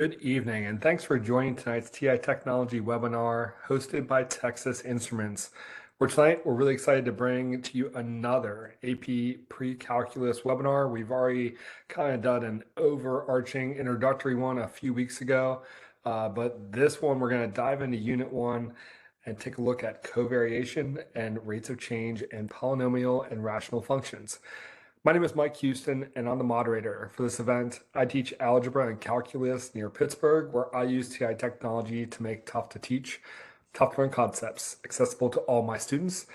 Good evening, and thanks for joining tonight's TI Technology webinar hosted by Texas Instruments. Where tonight, we're really excited to bring to you another AP Pre-Calculus webinar. We've already kind of done an overarching introductory one a few weeks ago, but this one we're going to dive into Unit 1 and take a look at covariation and rates of change in polynomial and rational functions. My name is Mike Houston, and I'm the moderator for this event. I teach algebra and calculus near Pittsburgh, where I use TI technology to make tough to teach, tough to learn concepts accessible to all my students.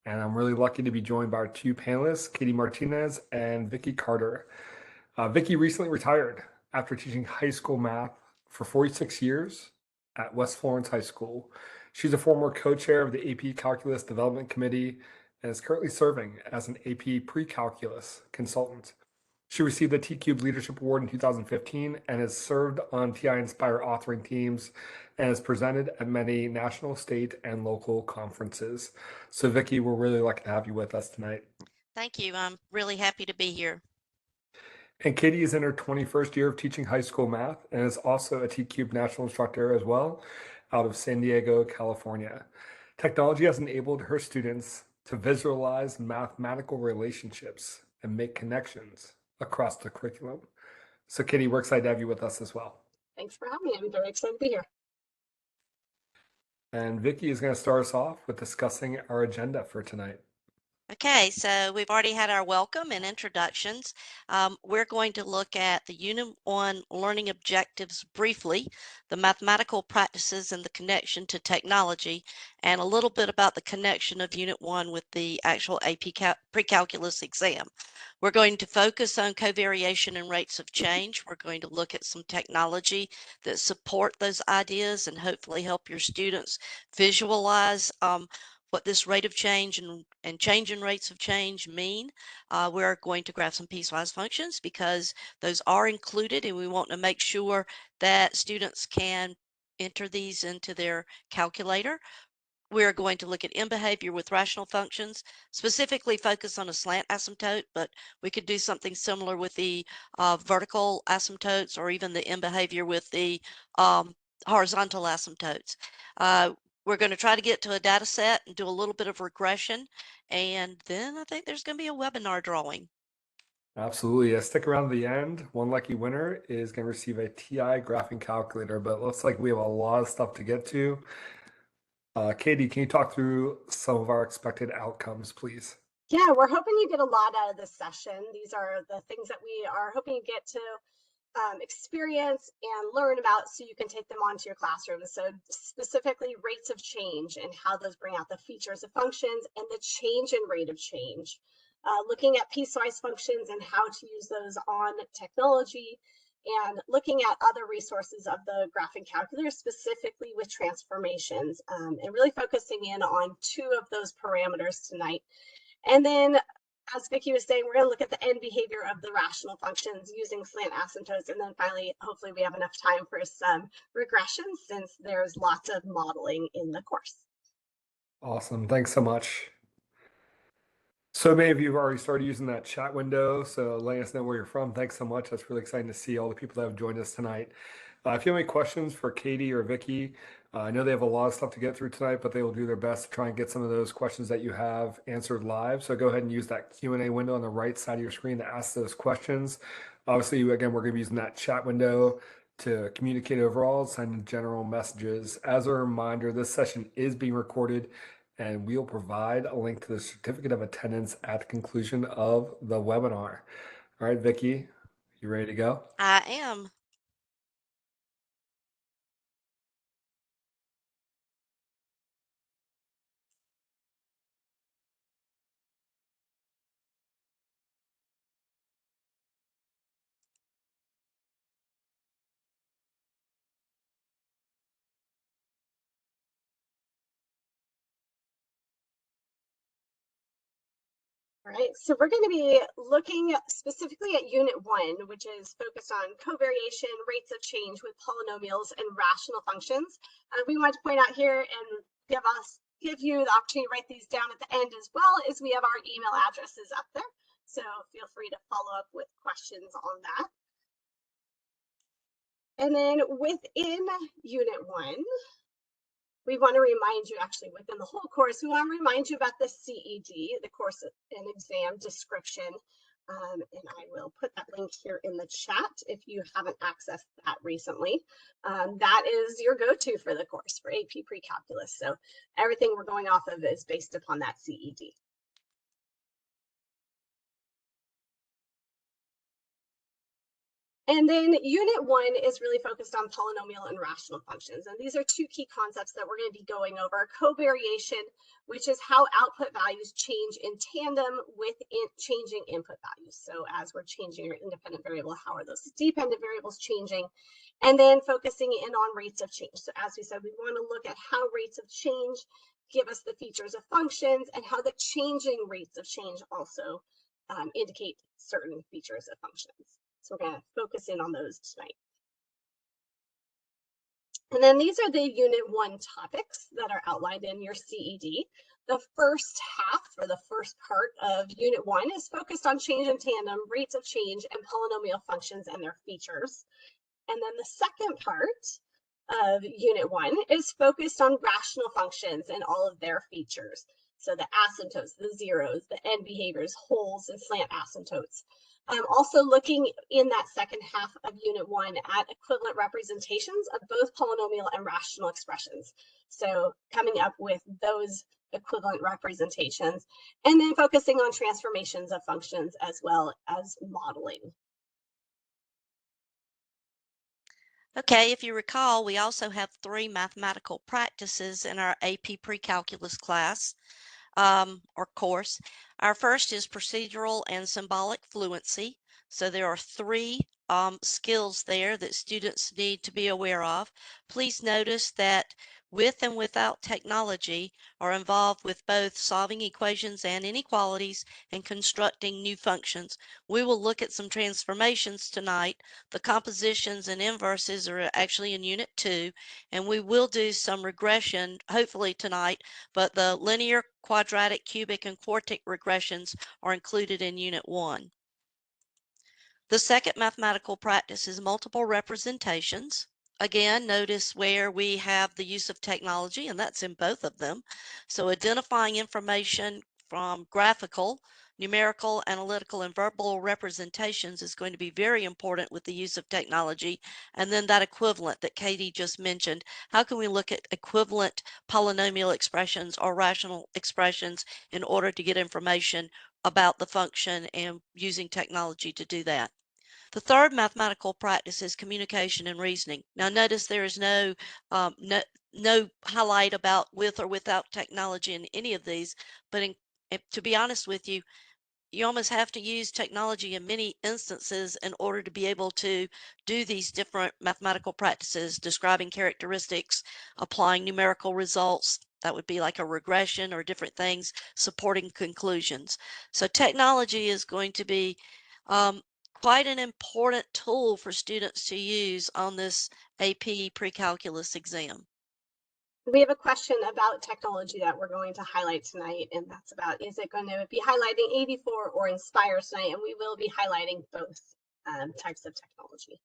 And I'm really lucky to be joined by our two panelists, Katie Martinez and Vicki Carter. Vicki recently retired after teaching high school math for 46 years at West Florence High School. She's a former co-chair of the AP Calculus Development Committee and is currently serving as an AP Pre-Calculus consultant. She received the T-Cube Leadership Award in 2015 and has served on TI-Nspire authoring teams and has presented at many national, state, and local conferences. So Vicki, we're really lucky to have you with us tonight. Thank you. I'm really happy to be here. And Katie is in her 21st year of teaching high school math and is also a T-Cube national instructor as well out of San Diego, California. Technology has enabled her students to visualize mathematical relationships and make connections across the curriculum. So Katie, we're excited to have you with us as well. Thanks for having me. I'm very excited to be here. And Vicki is going to start us off with discussing our agenda for tonight. Okay, so we've already had our welcome and introductions. We're going to look at the Unit 1 learning objectives briefly, the mathematical practices and the connection to technology, and a little bit about the connection of Unit 1 with the actual AP Pre-Calculus exam. We're going to focus on covariation and rates of change. We're going to look at some technology that support those ideas and hopefully help your students visualize what this rate of change and change in rates of change mean. We're going to graph some piecewise functions because those are included, and we want to make sure that students can enter these into their calculator. We're going to look at end behavior with rational functions, specifically focus on a slant asymptote, but we could do something similar with the vertical asymptotes or even the end behavior with the horizontal asymptotes. We're going to try to get to a data set and do a little bit of regression. And then I think there's going to be a webinar drawing. Absolutely. Stick around to the end. One lucky winner is going to receive a TI graphing calculator, but it looks like we have a lot of stuff to get to. Katie, can you talk through some of our expected outcomes, please? Yeah, we're hoping you get a lot out of this session. These are the things that we are hoping you get to experience and learn about so you can take them onto your classroom. So specifically rates of change and how those bring out the features of functions and the change in rate of change. Looking at piecewise functions and how to use those on technology, and looking at other resources of the graphing calculator, specifically with transformations, and really focusing in on two of those parameters tonight. And then, as Vicki was saying, we're going to look at the end behavior of the rational functions using slant asymptotes. And then finally, hopefully we have enough time for some regressions since there's lots of modeling in the course. Awesome. Thanks so much. So many of you have already started using that chat window, so letting us know where you're from. Thanks so much. That's really exciting to see all the people that have joined us tonight. If you have any questions for Katie or Vicki, I know they have a lot of stuff to get through tonight, but they will do their best to try and get some of those questions that you have answered live. So go ahead and use that Q&A window on the right side of your screen to ask those questions. Obviously, again, we're going to be using that chat window to communicate overall, send general messages. As a reminder, this session is being recorded, and we'll provide a link to the certificate of attendance at the conclusion of the webinar. All right, Vicki, you ready to go? I am. All right, so we're going to be looking specifically at Unit 1, which is focused on covariation, rates of change with polynomials and rational functions. We want to point out here and give you the opportunity to write these down at the end, as well as we have our email addresses up there. So feel free to follow up with questions on that. And then within Unit 1, we want to remind you, actually within the whole course, we want to remind you about the CED, the course and exam description. And I will put that link here in the chat if you haven't accessed that recently. That is your go-to for the course for AP Precalculus. So everything we're going off of is based upon that CED. And then Unit 1 is really focused on polynomial and rational functions. And these are two key concepts that we're going to be going over. Covariation, which is how output values change in tandem with changing input values. So as we're changing our independent variable, how are those dependent variables changing? And then focusing in on rates of change. So as we said, we want to look at how rates of change give us the features of functions and how the changing rates of change also indicate certain features of functions. So we're going to focus in on those tonight. And then these are the Unit 1 topics that are outlined in your CED. The first half, or the first part of Unit 1, is focused on change in tandem, rates of change, and polynomial functions and their features. And then the second part of Unit 1 is focused on rational functions and all of their features. So the asymptotes, the zeros, the end behaviors, holes, and slant asymptotes. Also looking in that second half of Unit 1 at equivalent representations of both polynomial and rational expressions. So coming up with those equivalent representations, and then focusing on transformations of functions as well as modeling. Okay, if you recall, we also have 3 mathematical practices in our AP Precalculus class. Or course. Our first is procedural and symbolic fluency. So there are 3 skills there that students need to be aware of. Please notice that with and without technology are involved with both solving equations and inequalities and constructing new functions. We will look at some transformations tonight. The compositions and inverses are actually in Unit 2, and we will do some regression, hopefully tonight, but the linear, quadratic, cubic, and quartic regressions are included in Unit 1. The second mathematical practice is multiple representations. Again, notice where we have the use of technology, and that's in both of them. So identifying information from graphical, numerical, analytical, and verbal representations is going to be very important with the use of technology. And then that equivalent that Katie just mentioned, how can we look at equivalent polynomial expressions or rational expressions in order to get information about the function and using technology to do that? The third mathematical practice is communication and reasoning. Now notice there is no highlight about with or without technology in any of these, but to be honest with you, you almost have to use technology in many instances in order to be able to do these different mathematical practices, describing characteristics, applying numerical results. That would be like a regression or different things, supporting conclusions. So technology is going to be quite an important tool for students to use on this AP Precalculus exam. We have a question about technology that we're going to highlight tonight, and that's about, is it going to be highlighting 84 or Nspire tonight? And we will be highlighting both types of technology.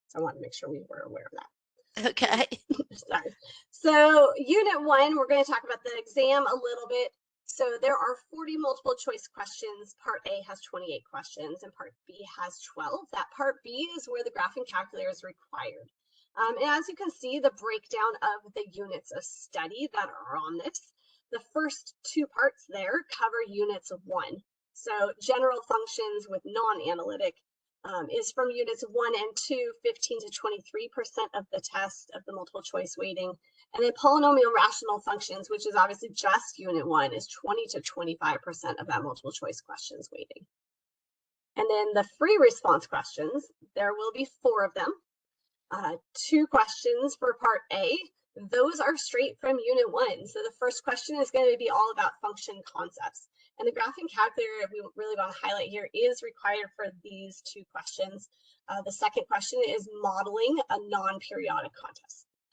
So I want to make sure we were aware of that. Okay. Sorry. So Unit 1, we're going to talk about the exam a little bit. So there are 40 multiple choice questions. Part A has 28 questions and Part B has 12. That Part B is where the graphing calculator is required. And as you can see, the breakdown of the units of study that are on this, the first 2 parts there cover units of 1. So general functions with non-analytic is from units 1 and 2, 15 to 23% of the test of the multiple choice weighting. And then polynomial rational functions, which is obviously just unit 1, is 20 to 25% of that multiple choice questions weighting. And then the free response questions, there will be 4 of them. 2 questions for part A. Those are straight from unit 1. So the first question is going to be all about function concepts. And the graphing calculator we really want to highlight here is required for these 2 questions. The second question is modeling a non-periodic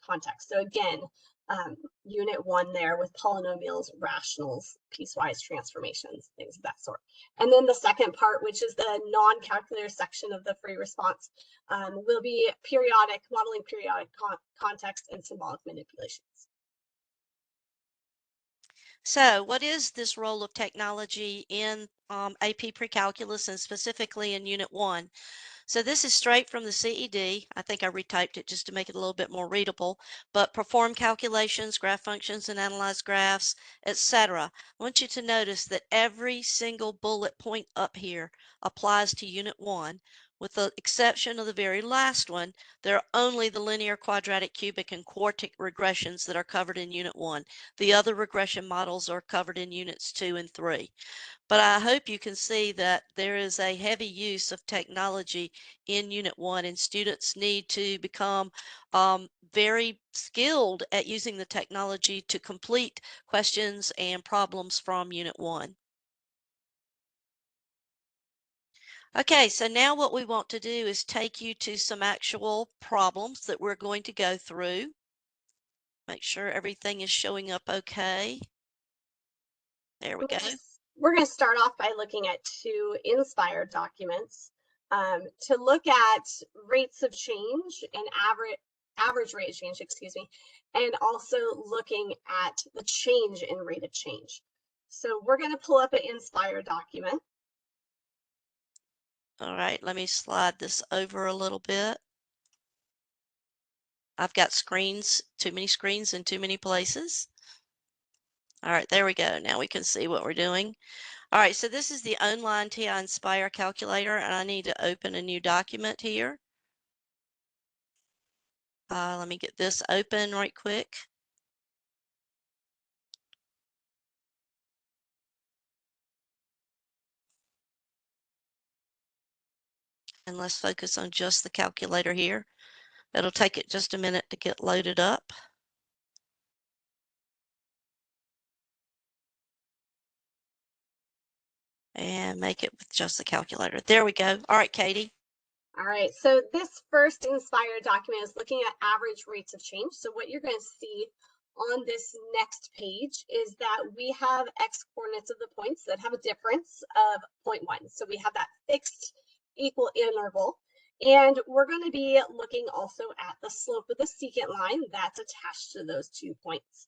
context. So again, unit 1 there with polynomials, rationals, piecewise transformations, things of that sort. And then the second part, which is the non-calculator section of the free response, will be modeling periodic context and symbolic manipulations. So what is this role of technology in AP Precalculus and specifically in Unit 1? So this is straight from the CED. I think I retyped it just to make it a little bit more readable, but perform calculations, graph functions, and analyze graphs, etc. I want you to notice that every single bullet point up here applies to Unit 1. With the exception of the very last one, there are only the linear, quadratic, cubic, and quartic regressions that are covered in Unit 1. The other regression models are covered in Units 2 and 3. But I hope you can see that there is a heavy use of technology in Unit 1, and students need to become very skilled at using the technology to complete questions and problems from Unit 1. Okay, so now what we want to do is take you to some actual problems that we're going to go through. Make sure everything is showing up okay. There we go. We're going to start off by looking at 2 Nspire documents to look at rates of change and average rate of change, excuse me, and also looking at the change in rate of change. So we're going to pull up an Nspire document. All right, let me slide this over a little bit. I've got screens, too many screens in too many places. All right, there we go. Now we can see what we're doing. All right, so this is the online TI-Nspire calculator, and I need to open a new document here. Let me get this open right quick. And let's focus on just the calculator here. It'll take it just a minute to get loaded up. And make it with just the calculator. There we go. All right, Katie. All right, so this first Nspire document is looking at average rates of change. So what you're going to see on this next page is that we have x coordinates of the points that have a difference of 0.1. So we have that fixed equal interval. And we're going to be looking also at the slope of the secant line that's attached to those 2 points.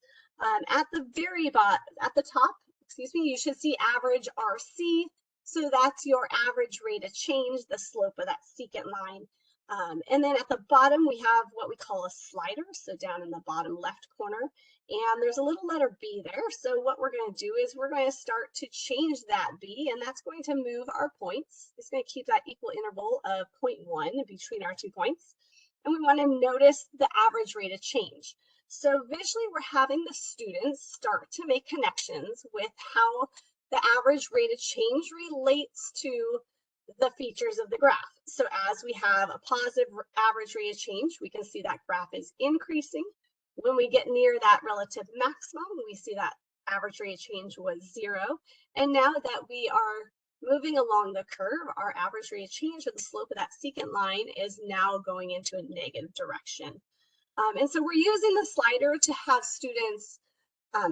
At the very bottom, at the top, excuse me, you should see average RC. So that's your average rate of change, the slope of that secant line. And then at the bottom, we have what we call a slider. So down in the bottom left corner, and there's a little letter B there. So what we're going to do is we're going to start to change that B, and that's going to move our points. It's going to keep that equal interval of 0.1 between our 2 points. And we want to notice the average rate of change. So visually, we're having the students start to make connections with how the average rate of change relates to the features of the graph. So as we have a positive average rate of change, we can see that graph is increasing. When we get near that relative maximum, we see that average rate of change was 0. And now that we are moving along the curve, our average rate of change, or the slope of that secant line, is now going into a negative direction. And so we're using the slider to have students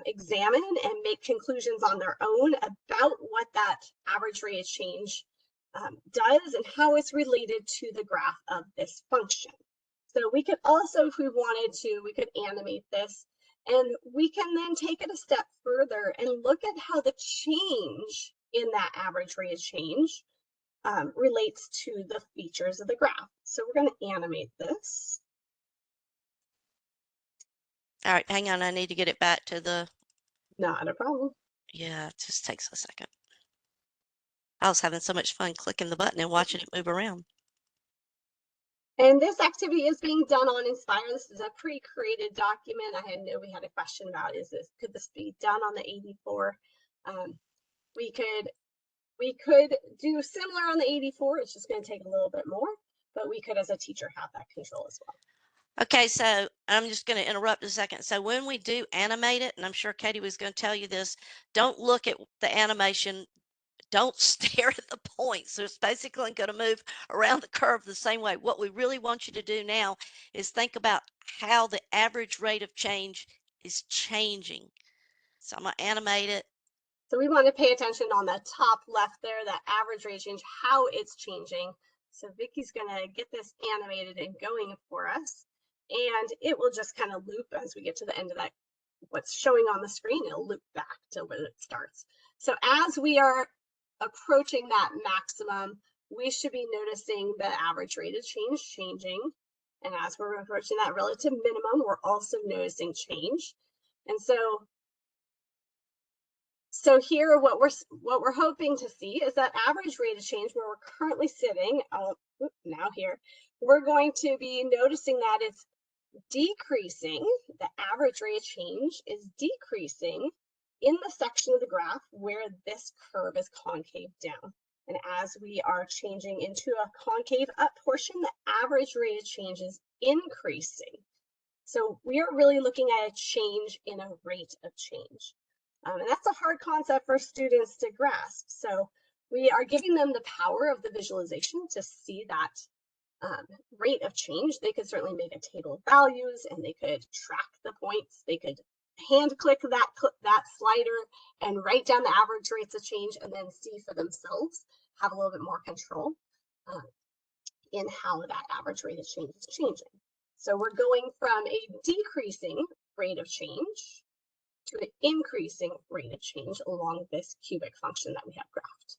examine and make conclusions on their own about what that average rate of change does and how it's related to the graph of this function. So we could also, if we wanted to, we could animate this, and we can then take it a step further and look at how the change in that average rate of change relates to the features of the graph. So we're going to animate this. All right, hang on. I need to get it back to the... Not a problem. Yeah, it just takes a second. I was having so much fun clicking the button and watching it move around. And this activity is being done on Nspire. This is a pre-created document. I know we had a question about, could this be done on the 84? We could do similar on the 84. It's just going to take a little bit more, but we could, as a teacher, have that control as well. Okay, so I'm just going to interrupt a second. So when we do animate it, and I'm sure Katie was going to tell you this, don't look at the animation don't stare at the points. So it's basically going to move around the curve the same way. What we really want you to do now is think about how the average rate of change is changing. So I'm going to animate it. So we want to pay attention on the top left there, that average rate of change, how it's changing. So Vicky's going to get this animated and going for us. And it will just kind of loop as we get to the end of that. What's showing on the screen, it'll loop back to where it starts. So as we are approaching that maximum, we should be noticing the average rate of change changing. And as we're approaching that relative minimum, we're also noticing change. And so here, what we're hoping to see is that average rate of change where we're currently sitting. Now here, we're going to be noticing that it's decreasing. The average rate of change is decreasing in the section of the graph where this curve is concave down. And as we are changing into a concave up portion, the average rate of change is increasing. So we are really looking at a change in a rate of change. And that's a hard concept for students to grasp. So we are giving them the power of the visualization to see that rate of change. They could certainly make a table of values and they could track the points. They could hand click that slider and write down the average rates of change and then see for themselves, have a little bit more control in how that average rate of change is changing. So we're going from a decreasing rate of change to an increasing rate of change along this cubic function that we have graphed.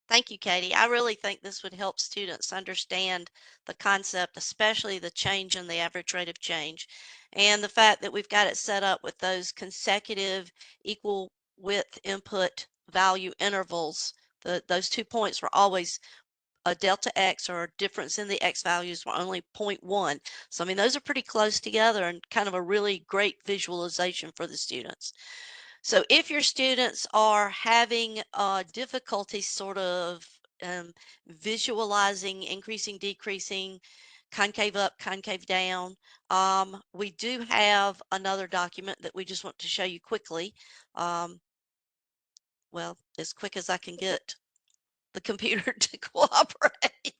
Thank you, Katie. I really think this would help students understand the concept, especially the change in the average rate of change, and the fact that we've got it set up with those consecutive equal width input value intervals. Those 2 points were always a delta x, or a difference in the x values, were only 0.1. So, I mean, those are pretty close together and kind of a really great visualization for the students. So if your students are having difficulty sort of visualizing increasing, decreasing, concave up, concave down, we do have another document that we just want to show you quickly. Well, as quick as I can get the computer to cooperate.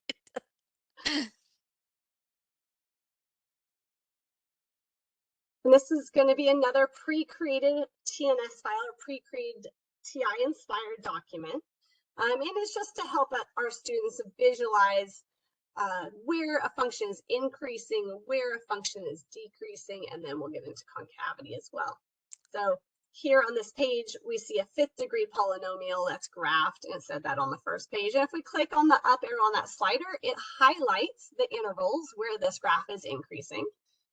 And this is going to be another pre-created TI-Nspire or pre-created TI-Nspire document. And it's just to help our students visualize where a function is increasing, where a function is decreasing, and then we'll get into concavity as well. So here on this page, we see a 5th degree polynomial that's graphed, and it said that on the first page. And if we click on the up arrow on that slider, it highlights the intervals where this graph is increasing.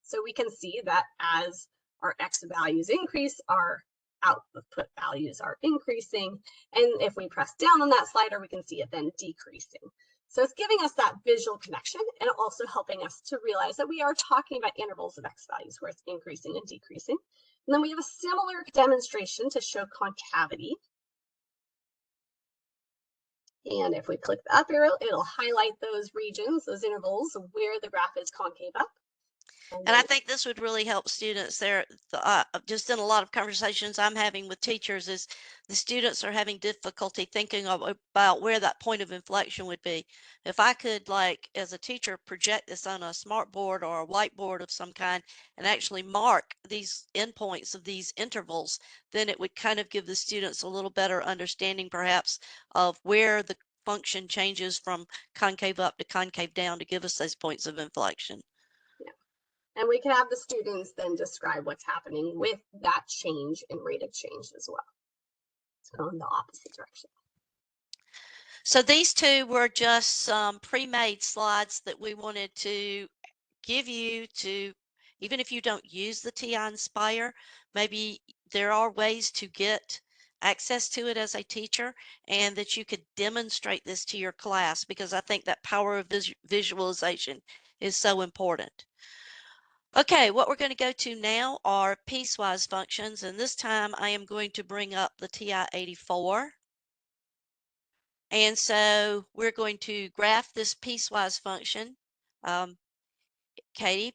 So we can see that as our x values increase, our output values are increasing. And if we press down on that slider, we can see it then decreasing. So it's giving us that visual connection and also helping us to realize that we are talking about intervals of x values where it's increasing and decreasing. And then we have a similar demonstration to show concavity. And if we click the up arrow, it'll highlight those regions, those intervals where the graph is concave up. And I think this would really help students there. Just in a lot of conversations I'm having with teachers, is the students are having difficulty thinking about where that point of inflection would be. If I could, like, as a teacher, project this on a smart board or a whiteboard of some kind and actually mark these endpoints of these intervals, then it would kind of give the students a little better understanding, perhaps, of where the function changes from concave up to concave down to give us those points of inflection. And we can have the students then describe what's happening with that change in rate of change as well. So in the opposite direction. So these two were just some pre-made slides that we wanted to give you to, even if you don't use the TI-Nspire, maybe there are ways to get access to it as a teacher, and that you could demonstrate this to your class, because I think that power of visualization is so important. Okay, what we're going to go to now are piecewise functions, and this time I am going to bring up the TI-84. And so we're going to graph this piecewise function. Katie,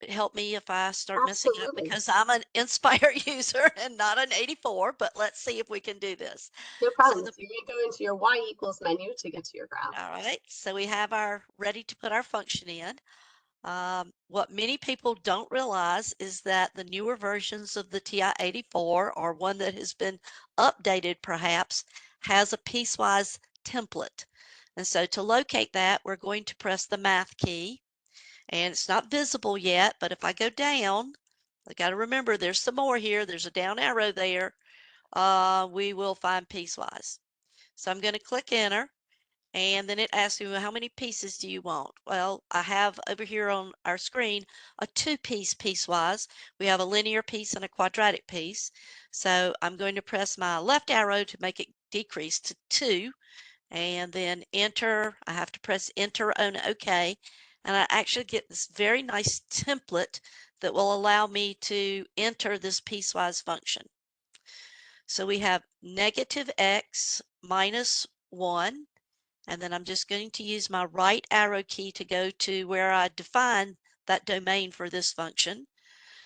help me if I start messing up, Absolutely. because I'm an Nspire user and not an 84, but let's see if we can do this. No So problem. So you're going to go into your y equals menu to get to your graph. all right, so we have our ready to put our function in. What many people don't realize is that the newer versions of the TI-84, or one that has been updated perhaps, has a piecewise template. And so to locate that, we're going to press the math key. And it's not visible yet, but if I go down, I got to remember there's some more here. There's a down arrow there. We will find piecewise. So I'm going to click enter. And then it asks me, well, how many pieces do you want? Well, I have over here on our screen a two-piece piecewise. We have a linear piece and a quadratic piece. So I'm going to press my left arrow to make it decrease to 2, and then enter. I have to press enter on OK. And I actually get this very nice template that will allow me to enter this piecewise function. So we have negative x minus 1. And then I'm just going to use my right arrow key to go to where I define that domain for this function.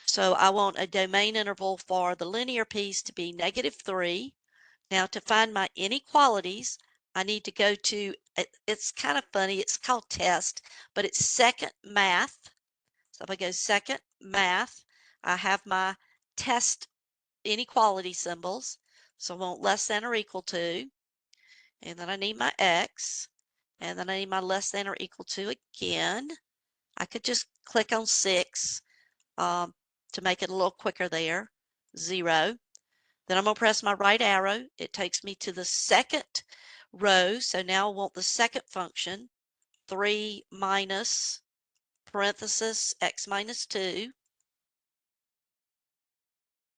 So I want a domain interval for the linear piece to be -3. Now to find my inequalities, I need to go to, it's kind of funny, it's called test, but it's second math. So if I go second math, I have my test inequality symbols. So I want less than or equal to, and then I need my x. And then I need my less than or equal to again. I could just click on 6 to make it a little quicker there. 0. Then I'm going to press my right arrow. It takes me to the second row. So now I want the second function, 3 minus parenthesis x minus 2.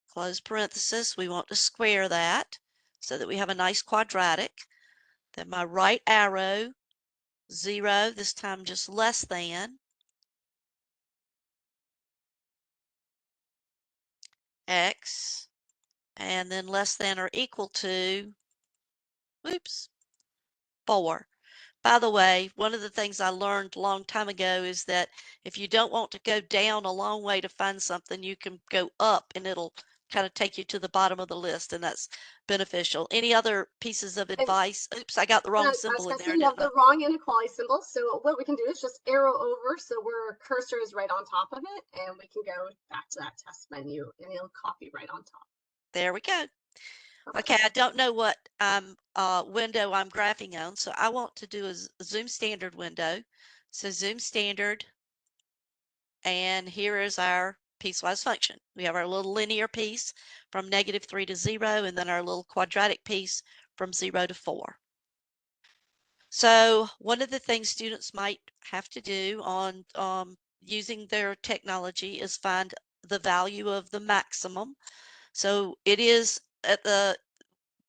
Close parenthesis. We want to square that so that we have a nice quadratic. Then my right arrow, 0, this time just less than, x, and then less than or equal to, oops, 4. By the way, one of the things I learned a long time ago is that if you don't want to go down a long way to find something, you can go up and it'll kind of take you to the bottom of the list, and that's beneficial. Any other pieces of And advice? Oops, I got the wrong I was symbol in going to say there, you have didn't I? the wrong inequality symbol. So what we can do is just arrow over so where cursor is right on top of it, and we can go back to that test menu and it'll copy right on top. There we go. Perfect. Okay, I don't know what window I'm graphing on, so I want to do a zoom standard window. So zoom standard, and here is our piecewise function. We have our little linear piece from -3 to 0, and then our little quadratic piece from 0 to 4. So one of the things students might have to do on using their technology is find the value of the maximum. So it is at the,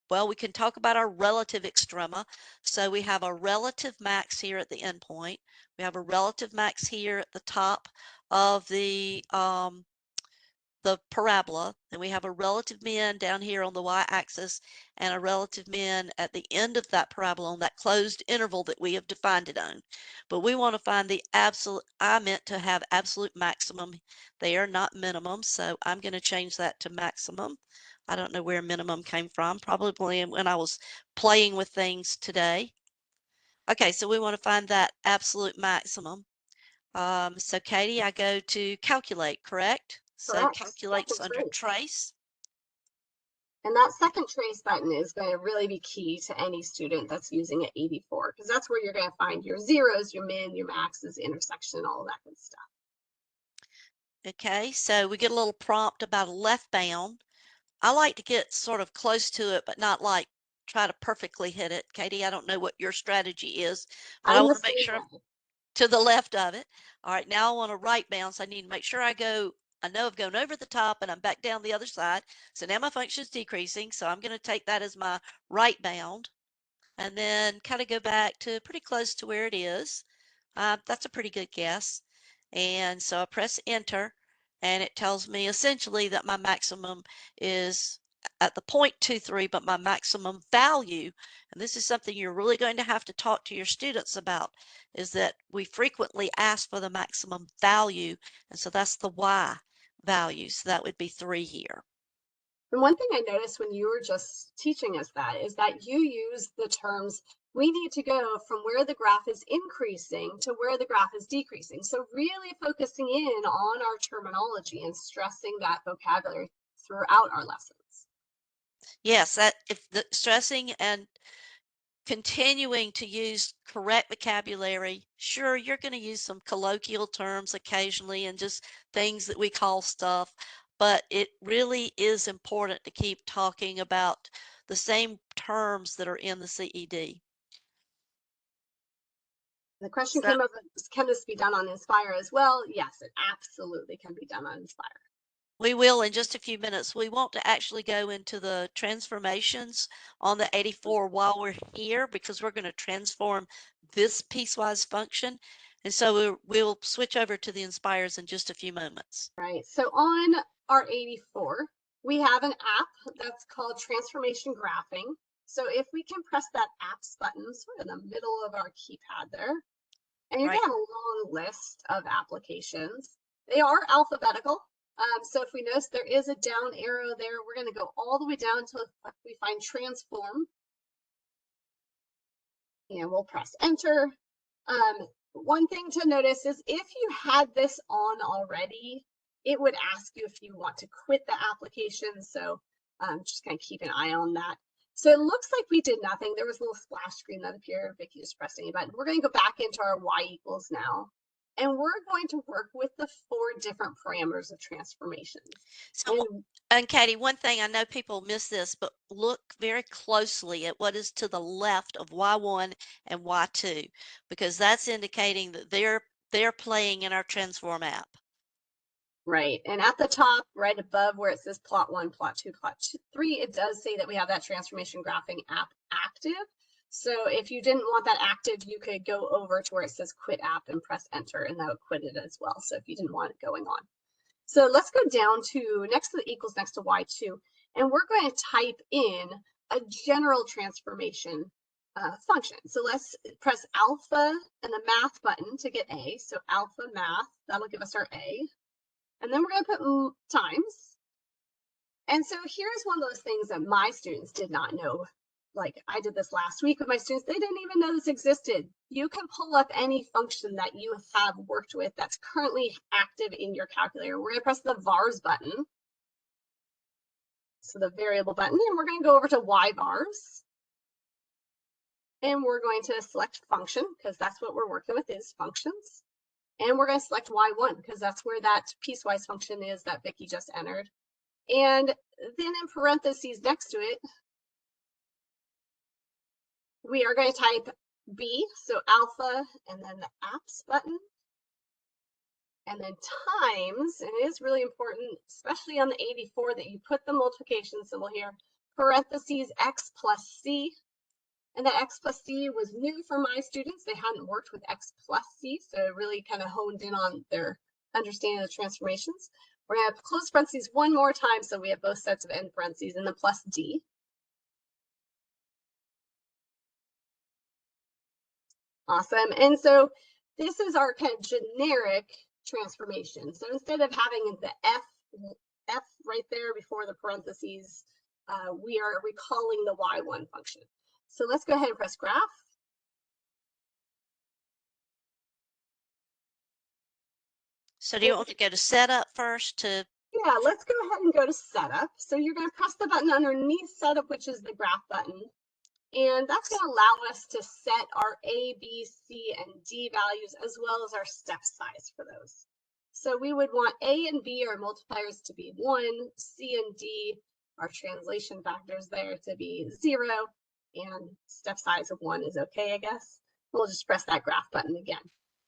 well, we can talk about our relative extrema. So we have a relative max here at the endpoint. We have a relative max here at the top of the parabola, and we have a relative min down here on the y-axis and a relative min at the end of that parabola on that closed interval that we have defined it on. But we want to find the absolute, I meant to have absolute maximum there, not minimum, so I'm going to change that to maximum. I don't know where minimum came from, probably when I was playing with things today. Okay, so we want to find that absolute maximum. So Katie, I go to calculate, correct? So Correct. calculates Second under trace. trace. And that second trace button is going to really be key to any student that's using an 84, because that's where you're going to find your zeros, your min, your maxes, intersection, all of that good stuff. Okay, so we get a little prompt about a left bound. I like to get sort of close to it, but not like try to perfectly hit it. Katie, I don't know what your strategy is, but I I'm the want to make same sure I'm way. to the left of it. All right, now I want a right bound, so I need to make sure I know I've gone over the top and I'm back down the other side. So now my function is decreasing, so I'm going to take that as my right bound and then kind of go back to pretty close to where it is. That's a pretty good guess. And so I press enter, and it tells me essentially that my maximum is at the 0.23, but my maximum value, and this is something you're really going to have to talk to your students about, is that we frequently ask for the maximum value, and so that's the y value, so that would be 3 here. And one thing I noticed when you were just teaching us that is that you use the terms, we need to go from where the graph is increasing to where the graph is decreasing. So really focusing in on our terminology and stressing that vocabulary throughout our lessons. Yes, that if the stressing and continuing to use correct vocabulary. Sure, you're going to use some colloquial terms occasionally and just things that we call stuff, but it really is important to keep talking about the same terms that are in the CED. The question came up, can this be done on Nspire as well? Yes, it absolutely can be done on Nspire. We will in just a few minutes. We want to actually go into the transformations on the 84 while we're here because we're going to transform this piecewise function. And so we'll switch over to the Nspires in just a few moments. Right. So on our 84, we have an app that's called Transformation Graphing. So if we can press that apps button sort of in the middle of our keypad there, and you're going to have a long list of applications. They are alphabetical. So if we notice there is a down arrow there, we're going to go all the way down until we find transform. And we'll press enter. One thing to notice is if you had this on already, it would ask you if you want to quit the application. So just kind of keep an eye on that. So it looks like we did nothing. There was a little splash screen that appeared. Vicki just pressing a button. We're going to go back into our y equals now. And we're going to work with the 4 different parameters of transformations. So, and Katie, one thing I know people miss this, but look very closely at what is to the left of y1 and y2, because that's indicating that they're playing in our transform app. Right. And at the top, right above where it says plot 1, plot 2, plot 3, it does say that we have that transformation graphing app active. So if you didn't want that active, you could go over to where it says quit app and press enter, and that would quit it as well. So if you didn't want it going on. So let's go down to next to the equals next to y2, and we're going to type in a general transformation function. So let's press alpha and the math button to get A. So alpha math, that'll give us our A. And then we're going to put times. And so here's one of those things that my students did not know. Like I did this last week with my students. They didn't even know this existed. You can pull up any function that you have worked with that's currently active in your calculator. We're going to press the vars button. So the variable button, and we're going to go over to y vars. And we're going to select function because that's what we're working with is functions. And we're going to select y1 because that's where that piecewise function is that Vicki just entered. And then in parentheses next to it, we are going to type B, so alpha, and then the apps button. And then times, and it is really important, especially on the 84, that you put the multiplication symbol here, parentheses x plus c. And that x plus c was new for my students. They hadn't worked with x plus c, so it really kind of honed in on their understanding of the transformations. We're going to close parentheses one more time, so we have both sets of end parentheses, and then plus d. Awesome. And so this is our kind of generic transformation. So instead of having the f right there before the parentheses, we are recalling the y1 function. So let's go ahead and press graph. So do you want to go to setup first to? Yeah, let's go ahead and go to setup. So you're going to press the button underneath setup, which is the graph button. And that's going to allow us to set our A, B, C, and D values, as well as our step size for those. So we would want A and B, our multipliers, to be 1, C and D, our translation factors there, to be 0, and step size of 1 is okay, I guess. We'll just press that graph button again.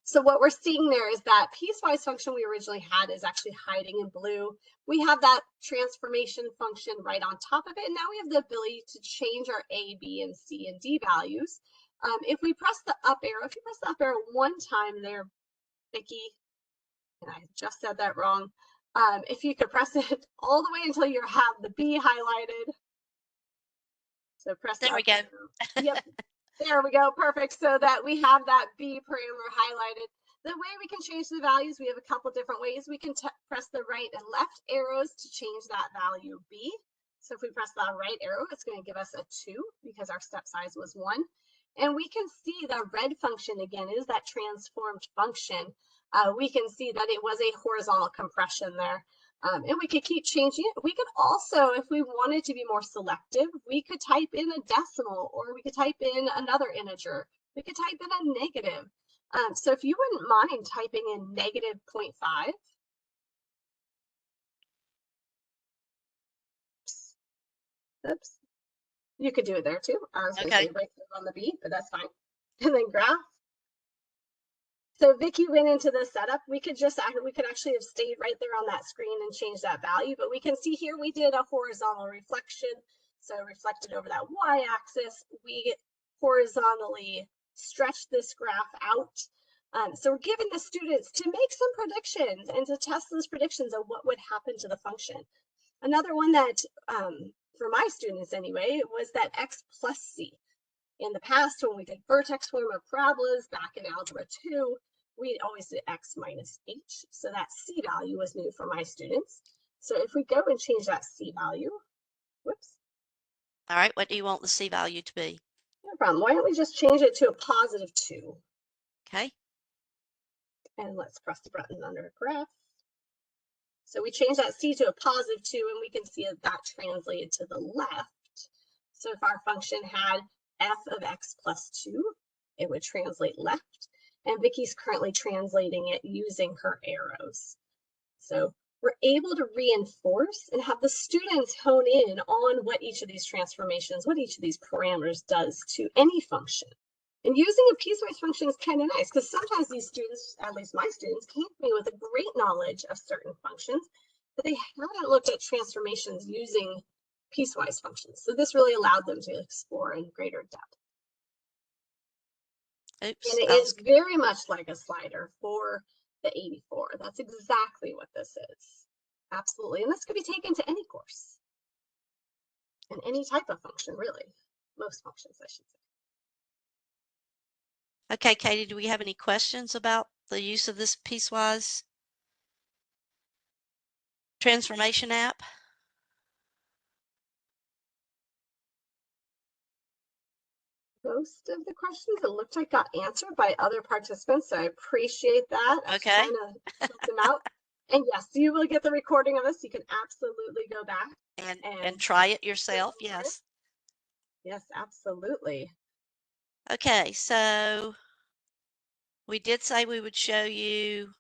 So what we're seeing there is that piecewise function we originally had is actually hiding in blue. We have that transformation function right on top of it. And now we have the ability to change our A, B, and C and D values. If we press the up arrow, if you press the up arrow one time there, Vicki, and I just said that wrong, If you could press it all the way until you have the B highlighted. So press There we go. Yep, there we go, perfect. So that we have that B parameter highlighted. The way we can change the values, we have a couple different ways. We can press the right and left arrows to change that value B. So if we press the right arrow, it's going to give us a 2 because our step size was 1. And we can see the red function again is that transformed function. We can see that it was a horizontal compression there. And we could keep changing it. We could also, if we wanted to be more selective, we could type in a decimal, or we could type in another integer. We could type in a negative. So if you wouldn't mind typing in negative 0.5. Oops. You could do it there too. I was going to say right on the B, but that's fine. And then graph. So Vicky went into the setup. We could actually have stayed right there on that screen and changed that value, but we can see here we did a horizontal reflection. So reflected over that y-axis, we horizontally stretched this graph out. So we're giving the students to make some predictions and to test those predictions of what would happen to the function. Another one that, for my students anyway, was that x plus c. In the past, when we did vertex form of parabolas back in Algebra 2, we always did x minus h. So that c value was new for my students. So if we go and change that c value, whoops. All right, what do you want the c value to be? No problem. Why don't we just change it to a positive 2? Okay. And let's press the button under graph. So we change that c to a positive 2, and we can see that translated to the left. So if our function had f of x plus 2, it would translate left. And Vicky's currently translating it using her arrows. So we're able to reinforce and have the students hone in on what each of these transformations, what each of these parameters does to any function. And using a piecewise function is kind of nice because sometimes these students, at least my students, came to me with a great knowledge of certain functions, but they haven't looked at transformations using piecewise functions. So this really allowed them to explore in greater depth. Oops, and it is very much like a slider for the 84. That's exactly what this is. Absolutely. And this could be taken to any course and any type of function, really. Most functions, I should say. Okay, Katie, do we have any questions about the use of this piecewise transformation app? Most of the questions, it looked like, got answered by other participants, so I appreciate that. Okay. I was trying to help them out. And yes, you will get the recording of this. You can absolutely go back and try it yourself. Yes. Yes, absolutely. Okay, so we did say we would show you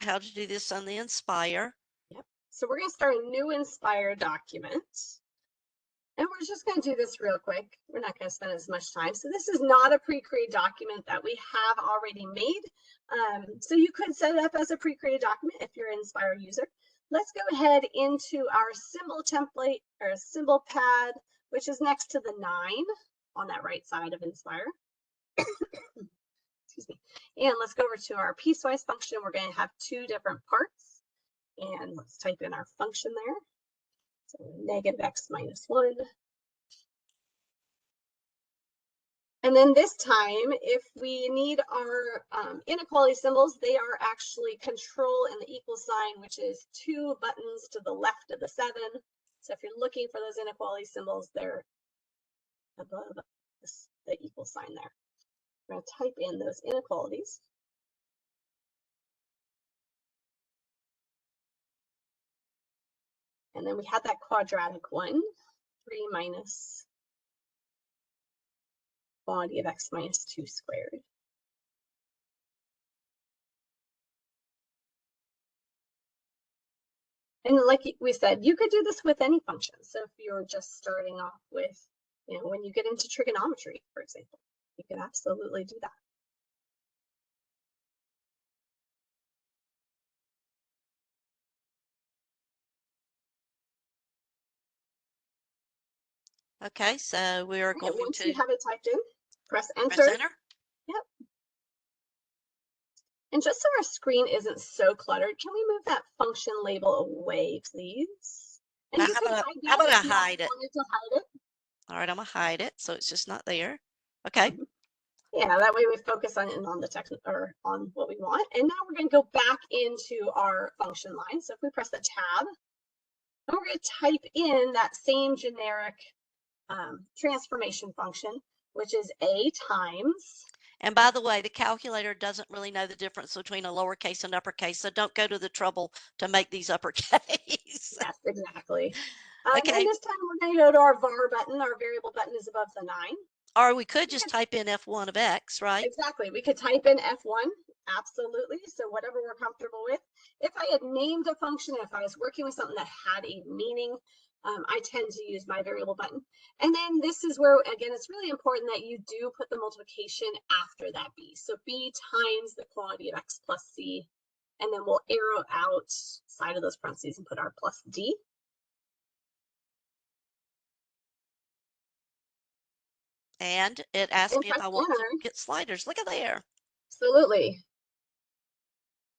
how to do this on the Nspire. Yep. So we're going to start a new Nspire document. And we're just going to do this real quick. We're not going to spend as much time. So this is not a pre-created document that we have already made. So you could set it up as a pre-created document if you're an Nspire user. Let's go ahead into our symbol template or symbol pad, which is next to the 9 on that right side of Nspire. Excuse me. And let's go over to our piecewise function. We're going to have 2 different parts. And let's type in our function there. So negative x minus 1. And then this time, if we need our inequality symbols, they are actually control and the equal sign, which is 2 buttons to the left of the 7. So if you're looking for those inequality symbols, they're above the equal sign there. We're going to type in those inequalities. And then we had that quadratic one, 3 minus quantity of x minus 2 squared. And like we said, you could do this with any function. So if you're just starting off with, when you get into trigonometry, for example, you can absolutely do that. Okay, so we are going once to you have it typed in, press enter. press enter. Yep. And just so our screen isn't so cluttered, can we move that function label away, please? And you can hide how that about if I you hide it? wanted to hide it. All right, I'm gonna hide it so it's just not there. Okay. Yeah, that way we focus on the text or on what we want. And now we're going to go back into our function line. So if we press the tab, and we're going to type in that same generic transformation function, which is a times. And by the way, the calculator doesn't really know the difference between a lowercase and uppercase, so don't go to the trouble to make these uppercase. Yes, exactly. Okay. And this time we're going to go to our var button. Our variable button is above the 9. Or we could just type in f1 of x, right? Exactly. We could type in f1. Absolutely. So whatever we're comfortable with. If I had named a function, if I was working with something that had a meaning, I tend to use my variable button. And then this is where, again, it's really important that you do put the multiplication after that b. So b times the quantity of x plus c. And then we'll arrow outside of those parentheses and put our plus d. And it asks me if I want to get sliders. Look at there. Absolutely.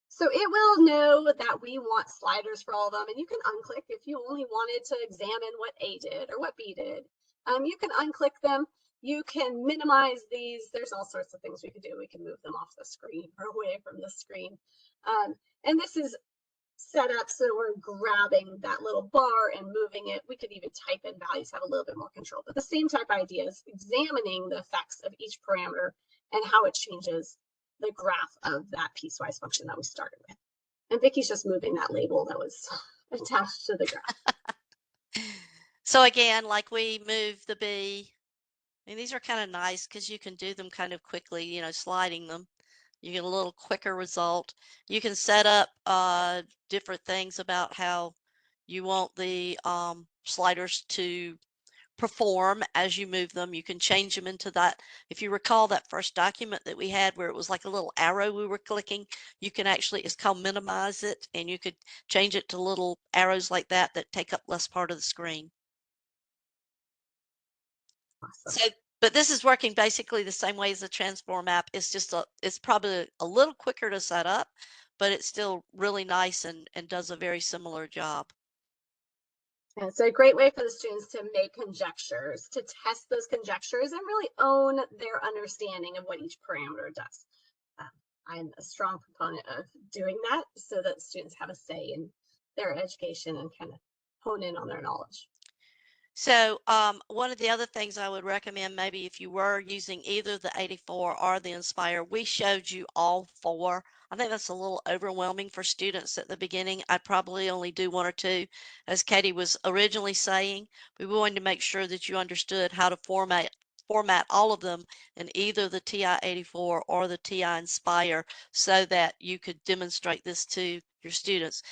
So it will know that we want sliders for all of them, and you can unclick if you only wanted to examine what A did or what B did. You can unclick them. You can minimize these. There's all sorts of things we could do. We can move them off the screen or away from the screen. And this is set up so we're grabbing that little bar and moving it. We could even type in values, have a little bit more control. But the same type of ideas, examining the effects of each parameter and how it changes the graph of that piecewise function that we started with. And Vicky's just moving that label that was attached to the graph. So again, like we move the B, and these are kind of nice because you can do them kind of quickly, you know, sliding them. You get a little quicker result. You can set up different things about how you want the sliders to perform as you move them. You can change them into that. If you recall that first document that we had where it was like a little arrow we were clicking, you can actually, it's called minimize it, and you could change it to little arrows like that that take up less part of the screen. Awesome. So, but this is working basically the same way as the transform app. It's just it's probably a little quicker to set up, but it's still really nice and does a very similar job. And it's a great way for the students to make conjectures, to test those conjectures and really own their understanding of what each parameter does. I'm a strong proponent of doing that so that students have a say in their education and kind of hone in on their knowledge. So one of the other things I would recommend, maybe if you were using either the 84 or the Nspire, we showed you all four. I think that's a little overwhelming for students at the beginning. I'd probably only do one or two. As Katie was originally saying, we wanted to make sure that you understood how to format all of them in either the TI-84 or the TI-Nspire so that you could demonstrate this to your students.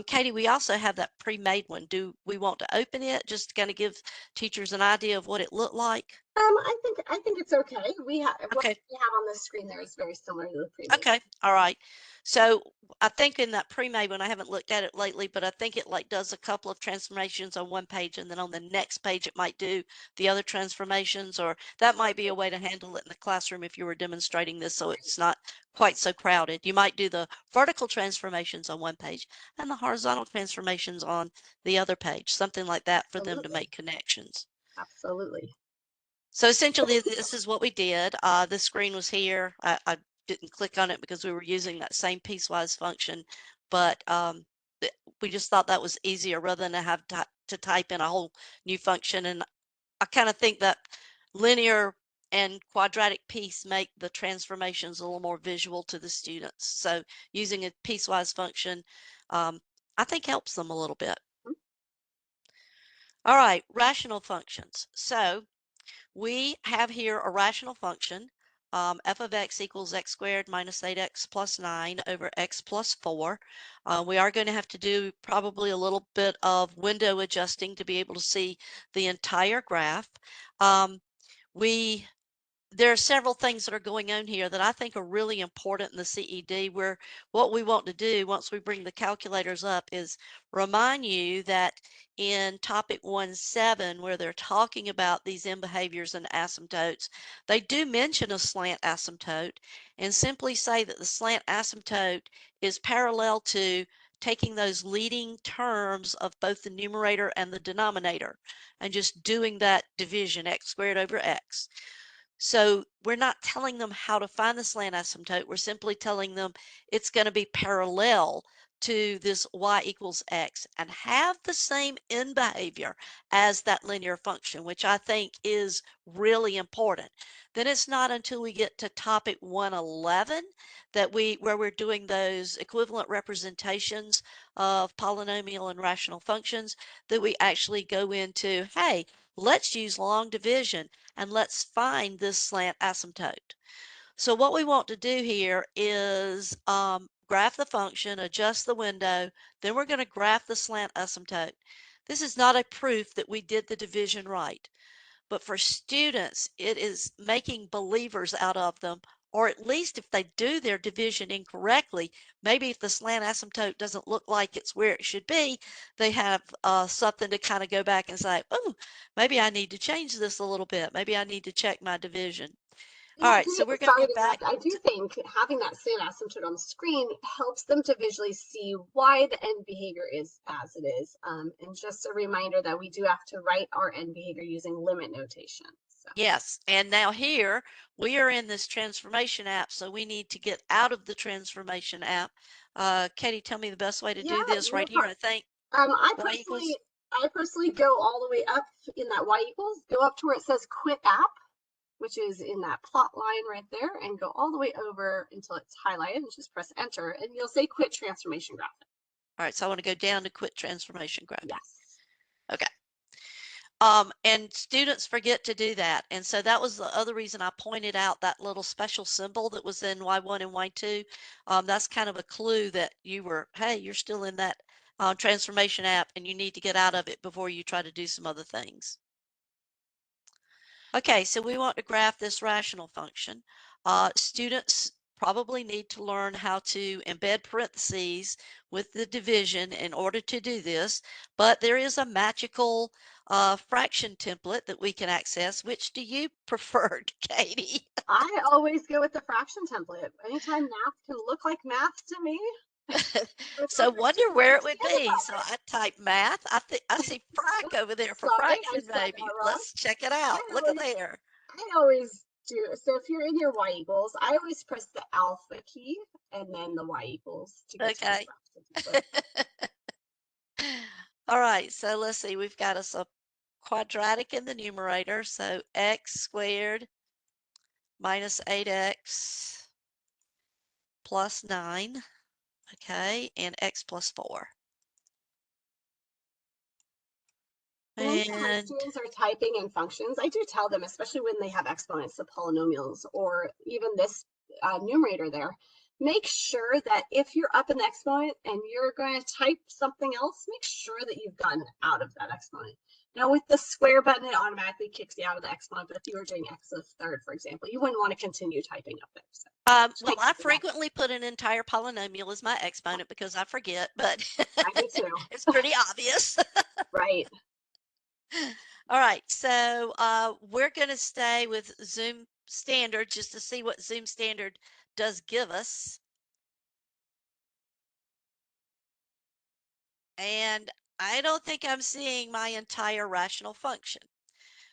Katie, we also have that pre-made one. Do we want to open it? Just kind of give teachers an idea of what it looked like? I think it's okay. We have what we have on the screen there is very similar to the pre-made. Okay, all right. So I think in that pre-made one, I haven't looked at it lately, but I think it like does a couple of transformations on one page, and then on the next page it might do the other transformations, or that might be a way to handle it in the classroom if you were demonstrating this so it's not quite so crowded. You might do the vertical transformations on one page and the horizontal transformations on the other page, something like that for them to make connections. Absolutely. So essentially, this is what we did. This screen was here. I didn't click on it because we were using that same piecewise function, but we just thought that was easier rather than have to type in a whole new function. And I kind of think that linear and quadratic piece make the transformations a little more visual to the students. So using a piecewise function, I think helps them a little bit. All right, rational functions. So we have here a rational function, f of x equals x squared minus 8x plus 9 over x plus 4. We are going to have to do probably a little bit of window adjusting to be able to see the entire graph. We there are several things that are going on here that I think are really important in the CED, where what we want to do once we bring the calculators up is remind you that in topic 1.7, where they're talking about these end behaviors and asymptotes, they do mention a slant asymptote and simply say that the slant asymptote is parallel to taking those leading terms of both the numerator and the denominator and just doing that division, x squared over x. So we're not telling them how to find the slant asymptote. We're simply telling them it's going to be parallel to this y equals x and have the same end behavior as that linear function, which I think is really important. Then it's not until we get to topic 111 that where we're doing those equivalent representations of polynomial and rational functions that we actually go into, hey, let's use long division and let's find this slant asymptote. So what we want to do here is graph the function, adjust the window, then we're going to graph the slant asymptote. This is not a proof that we did the division right, but for students, it is making believers out of them, or at least if they do their division incorrectly, maybe if the slant asymptote doesn't look like it's where it should be, they have something to kind of go back and say, oh, maybe I need to change this a little bit. Maybe I need to check my division. And All right, so we're going to sorry go to back. interrupt. I do think having that same asymptote on the screen helps them to visually see why the end behavior is as it is. And just a reminder that we do have to write our end behavior using limit notation. So. Yes, and now here we are in this transformation app, so we need to get out of the transformation app. Katie, tell me the best way to do this right here, I think. I personally go all the way up in that y equals, go up to where it says quit app, which is in that plot line right there, and go all the way over until it's highlighted and just press enter, and you'll say quit transformation graphic. All right, so I want to go down to quit transformation graphic. Yes. Okay. And students forget to do that. And so that was the other reason I pointed out that little special symbol that was in Y1 and Y2. That's kind of a clue that you were, hey, you're still in that transformation app and you need to get out of it before you try to do some other things. Okay, so we want to graph this rational function. Students probably need to learn how to embed parentheses with the division in order to do this, but there is a magical fraction template that we can access. Which do you prefer, Katie? I always go with the fraction template. Anytime math can look like math to me. So wonder where it would be. So I type math. I see frac over there for Sorry, fraction, maybe. wrong. Let's check it out. Look at there. I always do. So if you're in your y equals, I always press the alpha key and then the y equals to get Okay. to the All right, so let's see. We've got us a quadratic in the numerator. So x squared minus 8x plus 9. Okay, and x plus 4. And anytime my And students are typing in functions, I do tell them, especially when they have exponents of polynomials or even this numerator there, make sure that if you're up in the exponent and you're going to type something else, make sure that you've gotten out of that exponent. Now with the square button, it automatically kicks you out of the exponent, but if you were doing x to the third, for example, you wouldn't want to continue typing up there. So well, I frequently put an entire polynomial as my exponent because I forget, but I do too. It's pretty obvious. Right. All right, so we're going to stay with Zoom Standard just to see what Zoom Standard does give us. And I don't think I'm seeing my entire rational function.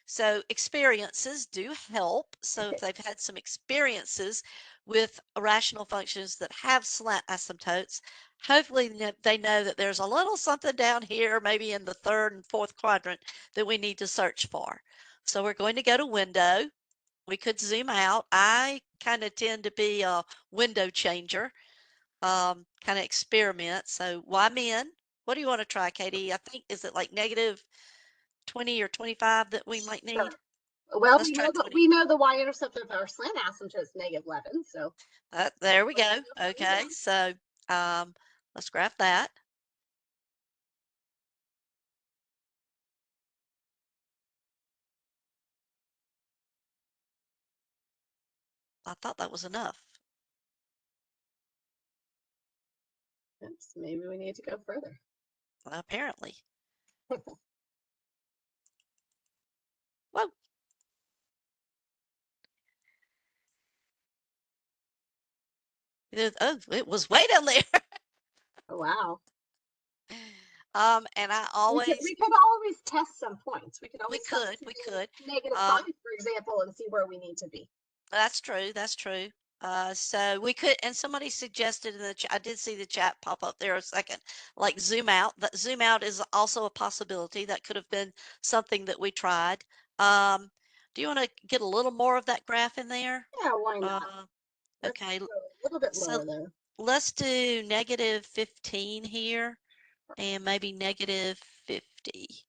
So experiences do help. So if they've had some experiences with rational functions that have slant asymptotes, hopefully they know that there's a little something down here, maybe in the third and fourth quadrant, that we need to search for. So we're going to go to window. We could zoom out. I kind of tend to be a window changer, kind of experiment. So Y-min, what do you want to try, Katie? I think, is it like negative 20 or 25 that we might need? Well, Let's try 20. we know the y-intercept of our slant asymptote is -11, so. There we go. Okay, so let's graph that. I thought that was enough. Oops, maybe we need to go further. Apparently. Whoa. Oh, it was way down there. Oh, wow. And I We always, could always test some points. We could always test we could. -5, for example, and see where we need to be. That's true. That's true. So we could, and somebody suggested in the chat, I did see the chat pop up there a second, like zoom out. That zoom out is also a possibility. That could have been something that we tried. Do you want to get a little more of that graph in there? Yeah, why not? Okay. Let's go a little bit So lower there. let's do -15 here and maybe -50.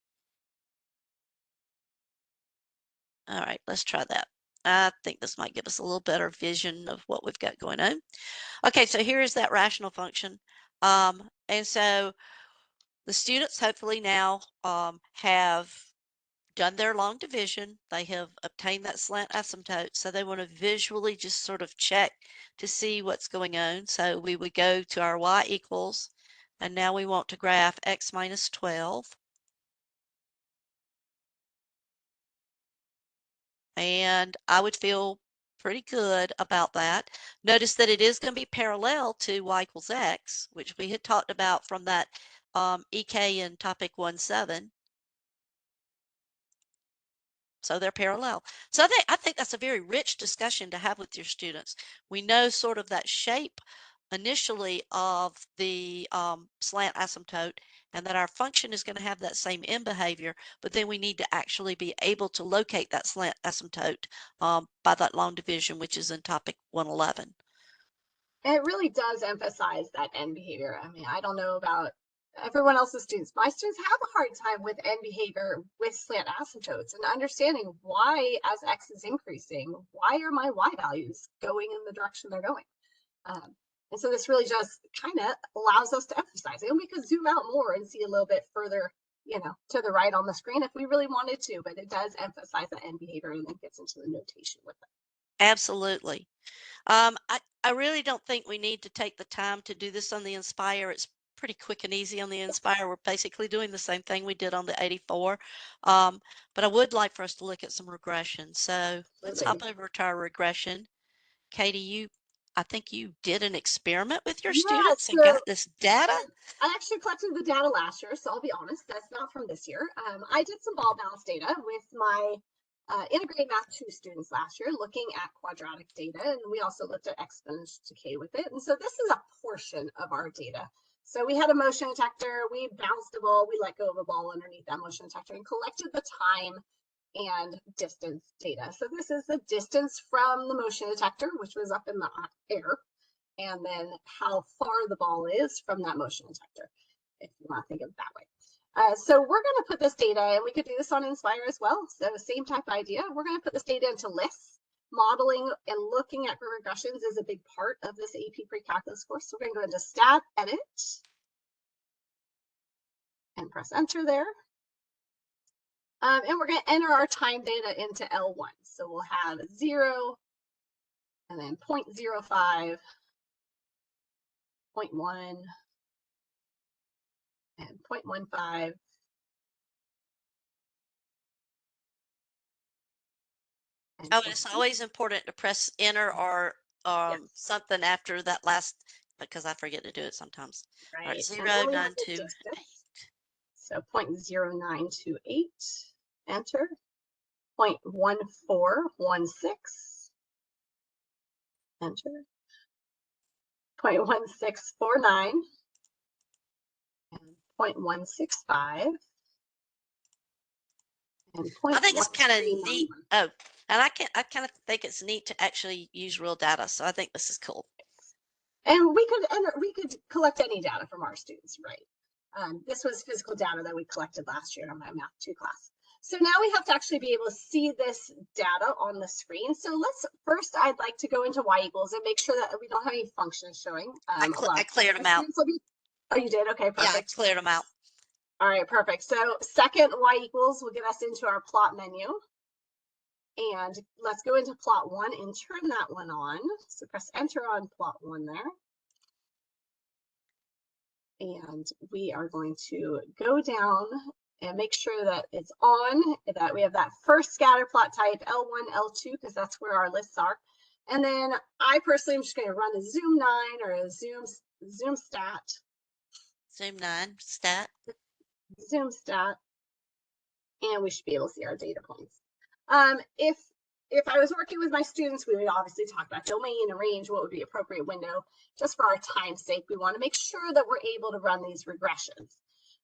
All right, let's try that. I think this might give us a little better vision of what we've got going on. Okay, so here is that rational function. And so the students hopefully now have done their long division. They have obtained that slant asymptote. So they want to visually just sort of check to see what's going on. So we would go to our y equals, and now we want to graph x minus 12. And I would feel pretty good about that. Notice that it is going to be parallel to y equals x, which we had talked about from that EK in topic 1.7. So they're parallel. So I think that's a very rich discussion to have with your students. We know sort of that shape initially of the slant asymptote, and that our function is going to have that same end behavior, but then we need to actually be able to locate that slant asymptote by that long division, which is in topic 111. And it really does emphasize that end behavior. I mean, I don't know about everyone else's students. My students have a hard time with end behavior with slant asymptotes and understanding why, as x is increasing, why are my y values going in the direction they're going? And so this really just kind of allows us to emphasize it. And we could zoom out more and see a little bit further, you know, to the right on the screen if we really wanted to, but it does emphasize the end behavior and then gets into the notation with it. Absolutely. I really don't think we need to take the time to do this on the Nspire. It's pretty quick and easy on the Nspire. We're basically doing the same thing we did on the 84. But I would like for us to look at some regression. So let's hop over to our regression. Katie, I think you did an experiment with your students and got this data. I actually collected the data last year, so I'll be honest, that's not from this year. I did some ball balance data with my integrated math 2 students last year, looking at quadratic data, and we also looked at exponential decay with it. And so this is a portion of our data. So we had a motion detector, we bounced a ball, we let go of a ball underneath that motion detector and collected the time and distance data. So this is the distance from the motion detector, which was up in the air, and then how far the ball is from that motion detector, if you want to think of it that way. So we're going to put this data, and we could do this on Nspire as well. So same type of idea. We're going to put this data into lists. Modeling and looking at regressions is a big part of this AP Precalculus course. So we're going to go into Stat, Edit, and press Enter there. And we're going to enter our time data into L1. So we'll have 0, and then 0.05, 0.1, and 0.15. Oh, and it's always important to press enter or something after that last, because I forget to do it sometimes. Right. All right, 0.928. So 0.0928, enter. 0.1416, enter. 0.1649, and 0.165. I think it's kind of neat. Oh, and I kind of think it's neat to actually use real data. So I think this is cool. And we could collect any data from our students, right? This was physical data that we collected last year in my Math 2 class. So now we have to actually be able to see this data on the screen. So first I'd like to go into y equals and make sure that we don't have any functions showing. I cleared them out. Oh, you did? Okay, perfect. Yeah, I cleared them out. All right, perfect. So second y equals will get us into our plot menu. And let's go into plot 1 and turn that one on. So press enter on plot 1 there. And we are going to go down and make sure that it's on, that we have that first scatter plot type, L1, L2, because that's where our lists are. And then I personally am just going to run a zoom 9 or a zoom stat. Zoom 9 stat. Zoom stat. And we should be able to see our data points. If I was working with my students, we would obviously talk about domain and range, what would be appropriate window. Just for our time's sake, we want to make sure that we're able to run these regressions.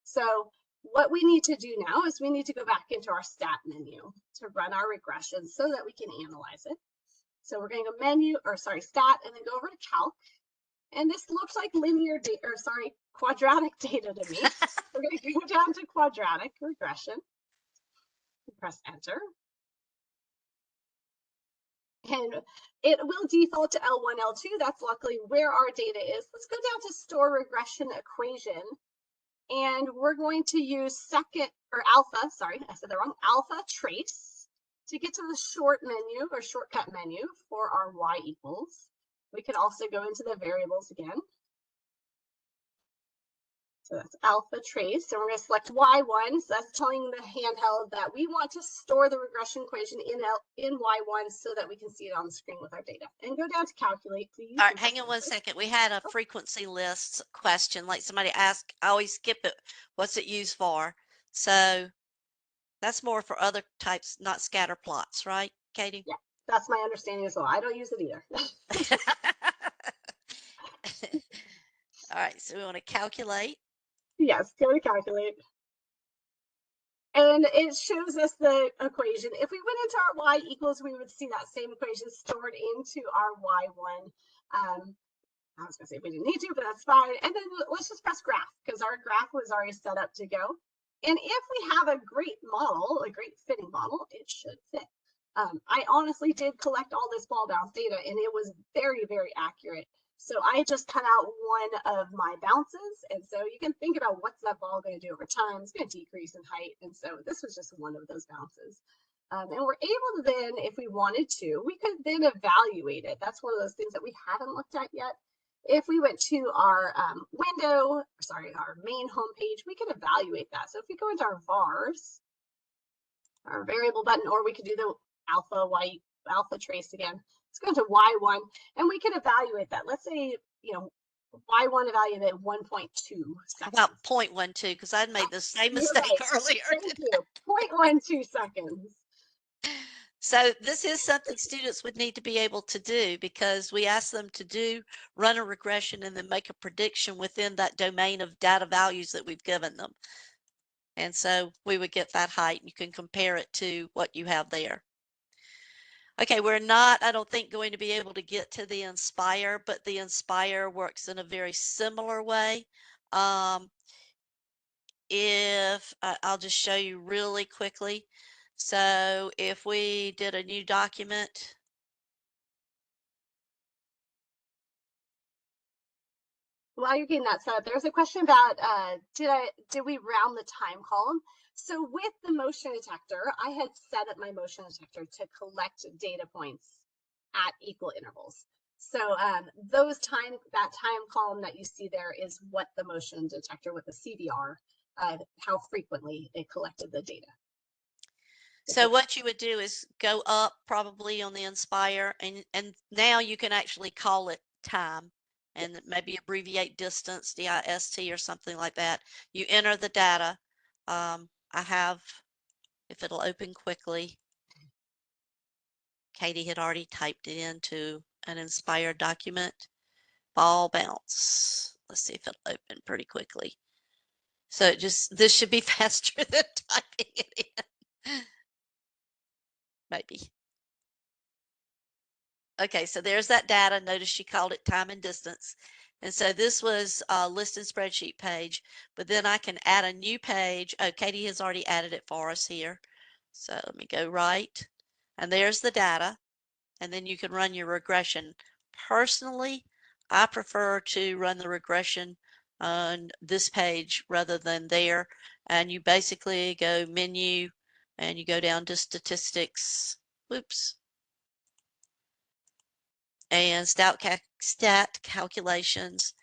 So what we need to do now is we need to go back into our stat menu to run our regressions so that we can analyze it. So we're going to go stat, and then go over to calc. And this looks like quadratic data to me. We're going to go down to quadratic regression. Press enter. And it will default to L1, L2. That's luckily where our data is. Let's go down to store regression equation. And we're going to use alpha trace to get to the short menu or shortcut menu for our y equals. We could also go into the variables again. So that's alpha trace, and we're going to select Y1. So that's telling the handheld that we want to store the regression equation in Y1 so that we can see it on the screen with our data. And go down to calculate, please. All right, hang on one second. We had a frequency lists question, like somebody asked, I always skip it. What's it used for? So that's more for other types, not scatter plots, right, Katie? Yeah, that's my understanding as well. I don't use it either. All right, so we want to calculate. Yes, go to calculate. And it shows us the equation. If we went into our y equals, we would see that same equation stored into our y1. I was going to say we didn't need to, but that's fine. And then let's just press graph, because our graph was already set up to go. And if we have a great model, a great fitting model, it should fit. I honestly did collect all this ball bounce data, and it was very, very accurate. So I just cut out one of my bounces. And so you can think about what's that ball going to do over time. It's going to decrease in height. And so this was just one of those bounces. And we're able to then, if we wanted to, we could then evaluate it. That's one of those things that we haven't looked at yet. If we went to our our main homepage, we could evaluate that. So if we go into our vars, our variable button, or we could do the alpha trace again. Let's go into Y1, and we can evaluate that. Let's say, Y1 evaluated at 1.2 seconds. About 0.12, because I'd made the same mistake earlier. Thank you. 0.12 seconds. So this is something students would need to be able to do, because we ask them to run a regression and then make a prediction within that domain of data values that we've given them. And so we would get that height, and you can compare it to what you have there. Okay, we're not, I don't think, going to be able to get to the Nspire, but the Nspire works in a very similar way. I'll just show you really quickly. So if we did a new document, while you're getting that set up, there's a question about did we round the time column? So with the motion detector, I had set up my motion detector to collect data points at equal intervals. So that time column that you see there is what the motion detector with the CVR, how frequently it collected the data. So what you would do is go up probably on the Nspire, and now you can actually call it time, and maybe abbreviate distance, DIST, or something like that. You enter the data. I have, if it'll open quickly, Katie had already typed it into an Nspire document. Ball bounce. Let's see if it'll open pretty quickly. So this should be faster than typing it in. Maybe. Okay, so there's that data. Notice she called it time and distance. And so this was a list and spreadsheet page, but then I can add a new page. Oh, Katie has already added it for us here. So let me go right. And there's the data. And then you can run your regression. Personally, I prefer to run the regression on this page rather than there. And you basically go menu and you go down to statistics. whoops, and stat calculations,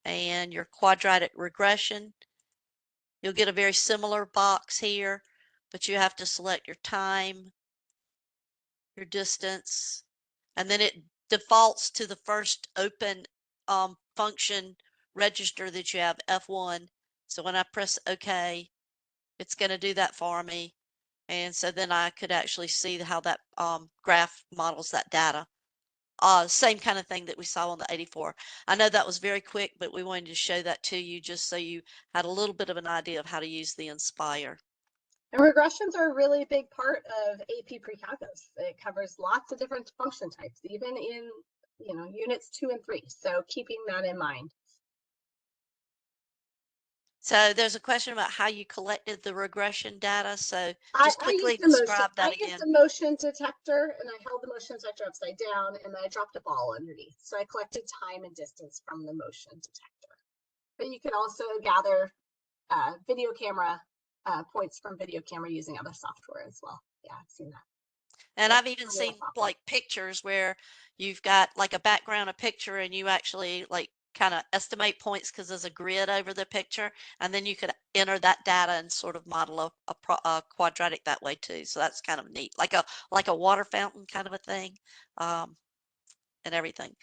and your quadratic regression. You'll get a very similar box here, but you have to select your time, your distance, and then it defaults to the first open function register that you have, F1. So when I press OK, it's going to do that for me. And so then I could actually see how that graph models that data. Same kind of thing that we saw on the 84. I know that was very quick, but we wanted to show that to you just so you had a little bit of an idea of how to use the Nspire. And regressions are a really big part of AP Precalculus. It covers lots of different function types, even in units 2 and 3. So keeping that in mind. So there's a question about how you collected the regression data. So just I quickly used a motion. describe that I again. used a motion detector, and I held the motion detector upside down, and then I dropped a ball underneath. So I collected time and distance from the motion detector. But you can also gather video camera points from video camera using other software as well. Yeah, I've seen that. And I've even seen like pictures where you've got like a background, a picture, and you actually like kind of estimate points because there's a grid over the picture, and then you could enter that data and sort of model a quadratic that way too. So that's kind of neat, like a water fountain kind of a thing, and everything.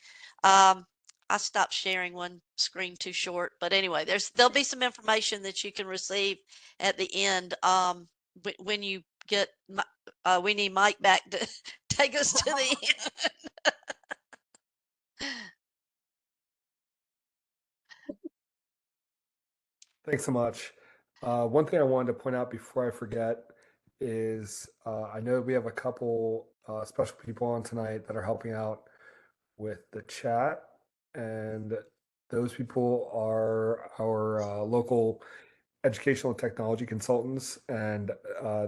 I stopped sharing one screen too short, but anyway, there'll be some information that you can receive at the end when you get. We need Mike back to take us to the end. Thanks so much. One thing I wanted to point out before I forget is I know we have a couple special people on tonight that are helping out with the chat, and those people are our local educational technology consultants, and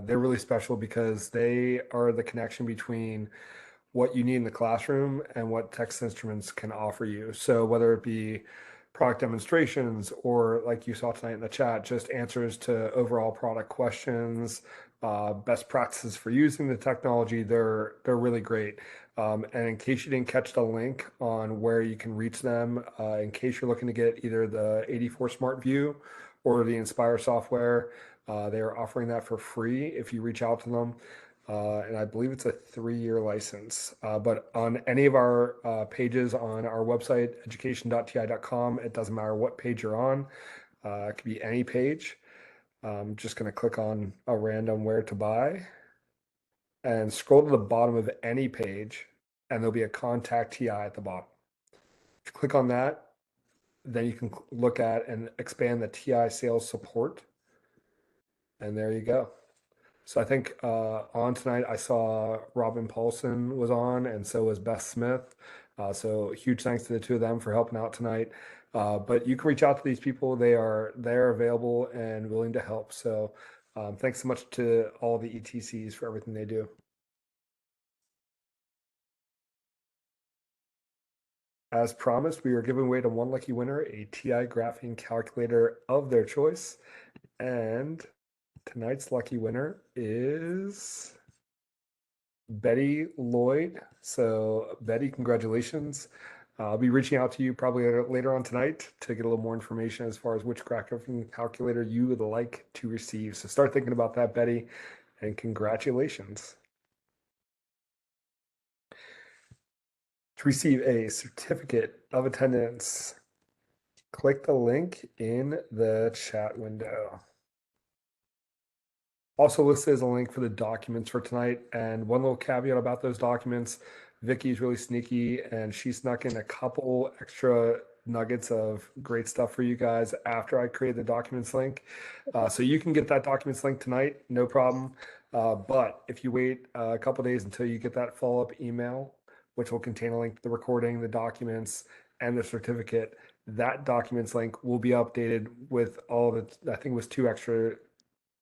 they're really special because they are the connection between what you need in the classroom and what Texas Instruments can offer you. So whether it be product demonstrations or like you saw tonight in the chat, just answers to overall product questions, best practices for using the technology, they're really great. And in case you didn't catch the link on where you can reach them, in case you're looking to get either the 84 Smart View or the Nspire software, they are offering that for free if you reach out to them. And I believe it's a 3-year license. But on any of our pages on our website, education.ti.com, it doesn't matter what page you're on. It could be any page. I'm just going to click on a random where to buy and scroll to the bottom of any page, and there'll be a contact TI at the bottom. If you click on that, then you can look at and expand the TI sales support. And there you go. So I think on tonight I saw Robin Paulson was on, and so was Beth Smith. So huge thanks to the two of them for helping out tonight. But you can reach out to these people; they're available and willing to help. So thanks so much to all the ETCs for everything they do. As promised, we are giving away to one lucky winner a TI graphing calculator of their choice, and tonight's lucky winner is Betty Lloyd. So Betty, congratulations. I'll be reaching out to you probably later on tonight to get a little more information as far as which graphing calculator you would like to receive. So start thinking about that, Betty, and congratulations. To receive a certificate of attendance, click the link in the chat window. Also listed as a link for the documents for tonight. And one little caveat about those documents, Vicky's really sneaky and she snuck in a couple extra nuggets of great stuff for you guys after I created the documents link. So you can get that documents link tonight, no problem. But if you wait a couple days until you get that follow-up email, which will contain a link to the recording, the documents, and the certificate, that documents link will be updated with all the, I think it was 2 extra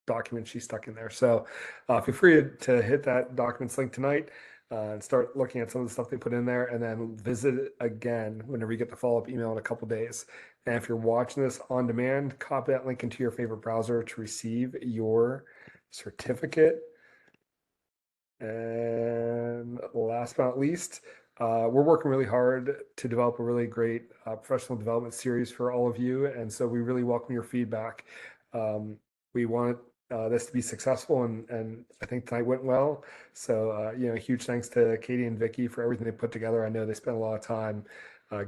documents she stuck in there. So feel free to hit that documents link tonight and start looking at some of the stuff they put in there, and then visit it again whenever you get the follow-up email in a couple days. And if you're watching this on demand, copy that link into your favorite browser to receive your certificate And last but not least, we're working really hard to develop a really great professional development series for all of you. And so we really welcome your feedback. We want this to be successful, and I think tonight went well. So, huge thanks to Katie and Vicky for everything they put together. I know they spent a lot of time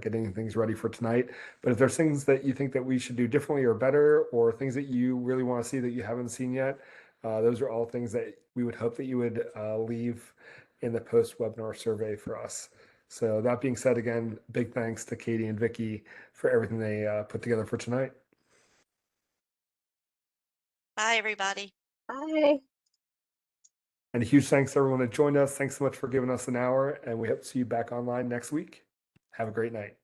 getting things ready for tonight. But if there's things that you think that we should do differently or better, or things that you really want to see that you haven't seen yet, those are all things that we would hope that you would leave in the post-webinar survey for us. So that being said, again, big thanks to Katie and Vicky for everything they put together for tonight. Bye, everybody. Bye. And a huge thanks to everyone that joined us. Thanks so much for giving us an hour, and we hope to see you back online next week. Have a great night.